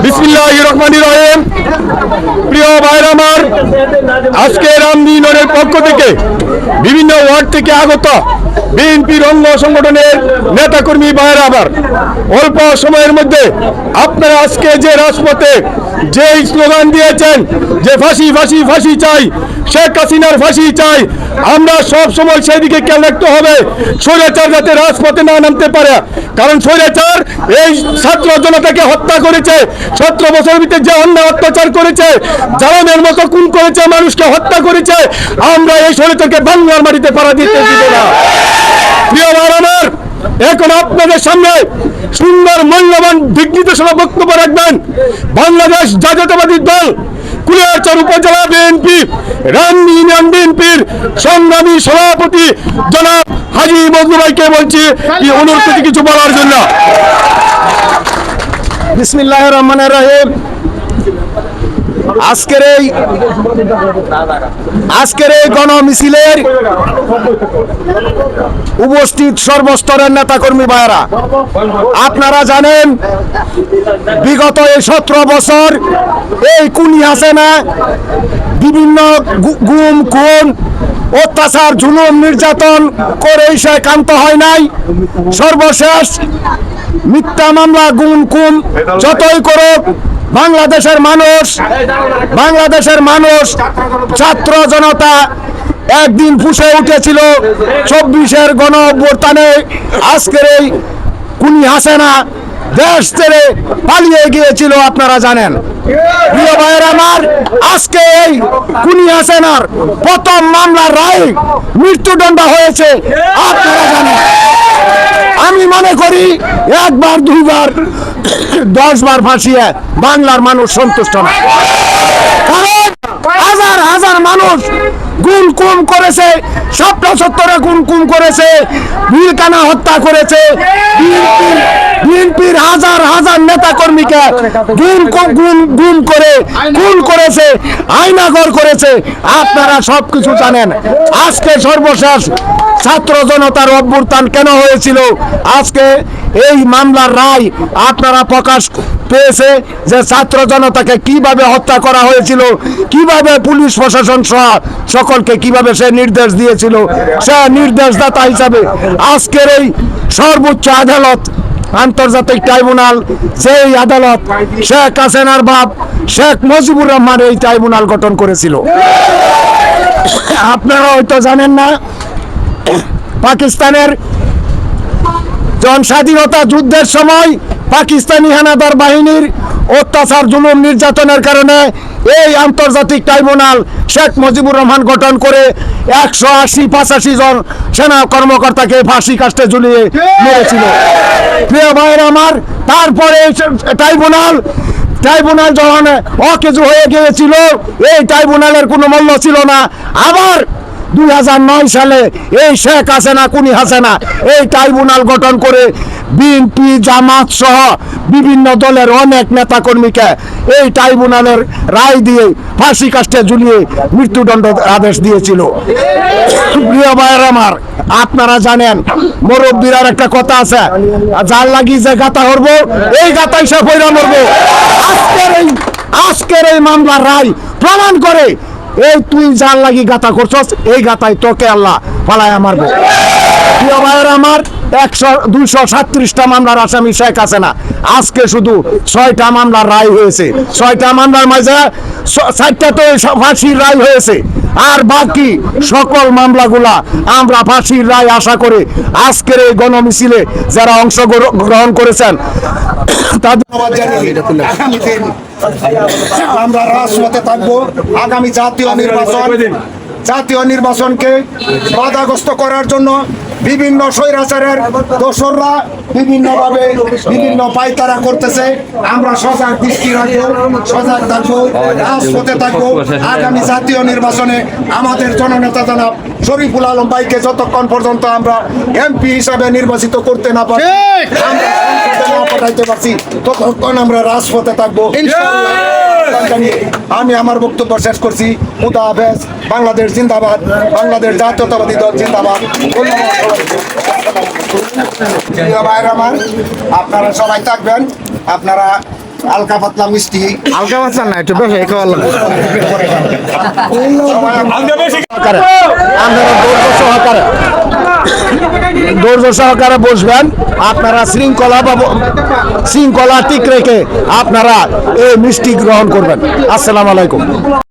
বিসমিল্লাহির রহমানির রহিম। প্রিয় ভাইরা আমার, আজকে রামদী ইউনিয়নের পক্ষ থেকে বিভিন্ন ওয়ার্ড থেকে আগত বিএনপির অঙ্গ সংগঠনের নেতাকর্মী ভাইরা আমার, অল্প সময়ের মধ্যে আপনারা আজকে যে রাজপথে যে স্লোগান দিয়েছেন যে ফাঁসি ফাঁসি ফাঁসি চাই, শেখ হাসিনার ফাঁসি চাই, আমরা সব সময় সেদিকে খেয়াল রাখতে হবে স্বৈরাচার যাতে রাজপথে না নামতে পারে। কারণ স্বৈরাচার এই ছাত্র জনতাকে হত্যা করেছে, 17 বছরের ভিতরে যে অন্যায় অত্যাচার করেছে, জালেমের মতো খুন করেছে, মানুষকে হত্যা করেছে। আমরা এই স্বৈরাচারকে বাংলার মাটিতে পাড়া দিতে দিব না। প্রিয় ভাই আমার, এখন আপনাদের সামনে সুন্দর মূল্যবান দিক নির্দেশনা বক্তব্য রাখবেন বাংলাদেশ জাতীয়তাবাদী দল কুলিয়ারচর উপজেলা বিএনপি রামদী ইউনিয়ন বিএনপির সংগ্রামী সভাপতি জনাব হাজী মজনু ভাইকে বলছি অনুরোধ করছি কিছু বলার জন্য। বিসমিল্লাহির রহমানির রহিম। আজকের এই গণমিছিলের উপস্থিত সর্বস্তরের নেতাকর্মী ভাইয়েরা, আপনারা জানেন বিগত এই 17 বছর এই খুনি হাসিনা বিভিন্ন গুম খুন অত্যাচার জুলুম নির্যাতন করে সে ক্ষান্ত হয় নাই। সর্বশেষ মিথ্যা মামলা গুম খুন যতই করুক বাংলাদেশের মানুষ ছাত্র জনতা একদিন ফুঁসে উঠেছিল 24-এর গণ অভ্যুত্থানে। আজকের এই খুনি হাসিনা দেশ ছেড়ে পালিয়ে গিয়েছিল, আপনারা জানেন। প্রিয় ভাইয়ের আমার, আজকে এই খুনি হাসিনার প্রথম মামলার রায় মৃত্যুদণ্ড হয়েছে, আপনারা জানেন। আমি মনে করি 1 বার 2 বার 10 বার ফাঁসিয়ে বাংলার মানুষ সন্তুষ্ট না। কারণ হাজার হাজার মানুষ গুম কুম করেছে, শাপলা চত্বরে গুম কুম করেছে, বিলকানা হত্যা করেছে, বিএনপির হাজার হাজার নেতা কর্মীকে গুম করে খুন করেছে, আয়নাঘর করেছে। আপনারা সবকিছু জানেন। আজকে সর্বশেষ ছাত্র জনতার অভ্যুত্থান কেন হয়েছিল? আজকে এই মামলার রায় আপনারা প্রকাশ পেয়েছে যে ছাত্র জনতাকে কিভাবে হত্যা করা হয়েছিল, কিভাবে পুলিশ প্রশাসন সহ সকলকে কিভাবে সে নির্দেশ দিয়েছিল। সে নির্দেশদাতা হিসাবে আজকের এই সর্বোচ্চ আদালত, আন্তর্জাতিক ট্রাইব্যুনাল, সেই আদালত শেখ হাসিনার বাপ শেখ মুজিবুর রহমান এই ট্রাইব্যুনাল গঠন করেছিল। আপনারা হয়তো জানেন না, পাকিস্তানের স্বাধীনতা যুদ্ধের সময় পাকিস্তানি হানাদার বাহিনীর অত্যাচার জুলুম নির্যাতনের কারণে এই আন্তর্জাতিক ট্রাইব্যুনাল শেখ মুজিবুর রহমান গঠন করে 180-85 জন সেনা কর্মকর্তাকে ফাঁসি কাস্টে ঝুলিয়ে মেরেছিল। প্রিয় ভাইয়ের আমার, তারপরে ট্রাইব্যুনাল যখন অকেজু হয়ে গিয়েছিল, এই ট্রাইব্যুনালের কোনো মূল্য ছিল না। আবার 2009 সালে এই শেখ হাসিনা খুনি হাসিনা এই ট্রাইব্যুনাল গঠন করে বিএনপি জামাত সহ বিভিন্ন দলের অনেক নেতাকর্মীকে এই ট্রাইব্যুনালের রায় দিয়ে ফাঁসি কাস্টে ঝুলিয়ে মৃত্যুদণ্ড আদেশ দিয়েছিল। প্রিয় ভাইয়ের আমার, আপনারা জানেন মুরব্বীর একটা কথা আছে, যার লাগি যে গাতা হরব এই গাতাই সে পয়রা মরব। আজকের এই মামলার রায় প্রমাণ করে এই তুই যার লাগি গাতা করছস এই গাতাই তোকে আল্লাহ পালায়া মারবো। প্রিয় ভাইয়ের আমার, 237টা মামলার আসামি শেখ হাসিনা, আজকে শুধু 6টা মামলার রায় হয়েছে। 6টা মামলার মাঝে 4টাতে ফাঁসির রায় হয়েছে, আর বাকি সকল মামলাগুলা আমরা ফাঁসির রায় আশা করে আজকের এই গণমিছিলে যারা অংশগ্রহণ করেছেন তাদের আমরা রাজপথে থাকবো। আগামী জাতীয় নির্বাচনকে বাধাগ্রস্ত করার জন্য বিভিন্ন স্বৈরাচারের দোসররা বিভিন্নভাবে বিভিন্ন পায়তারা করতেছে। আমরা সজাগ দৃষ্টি রাখবো, সজাগ থাকবো, রাজপথে থাকবো। আগামী জাতীয় নির্বাচনে আমাদের জননেতা জনাব শরীফুল আলম ভাইকে যতক্ষণ পর্যন্ত আমরা এমপি হিসাবে নির্বাচিত করতে না পারছি, পাঠাইতে পারছি, ততক্ষণ আমরা রাজপথে থাকবো। আমি আমার বক্তব্য শেষ করছি। খুদা হাফেজ। বাংলাদেশ জিন্দাবাদ, বাংলাদেশ জাতীয়তাবাদী দল জিন্দাবাদ। আপনারা সবাই থাকবেন, আপনারা হালকা পাতলা মিষ্টি। হালকা বাচ্চা না, একটু বেশি খাওয়া লাগবে। আপনারা ধৈর্য সহকারে বসবেন। আপনারা শৃঙ্খলা ঠিক রেখে আপনারা এই মিষ্টি গ্রহণ করবেন। আসসালামু আলাইকুম।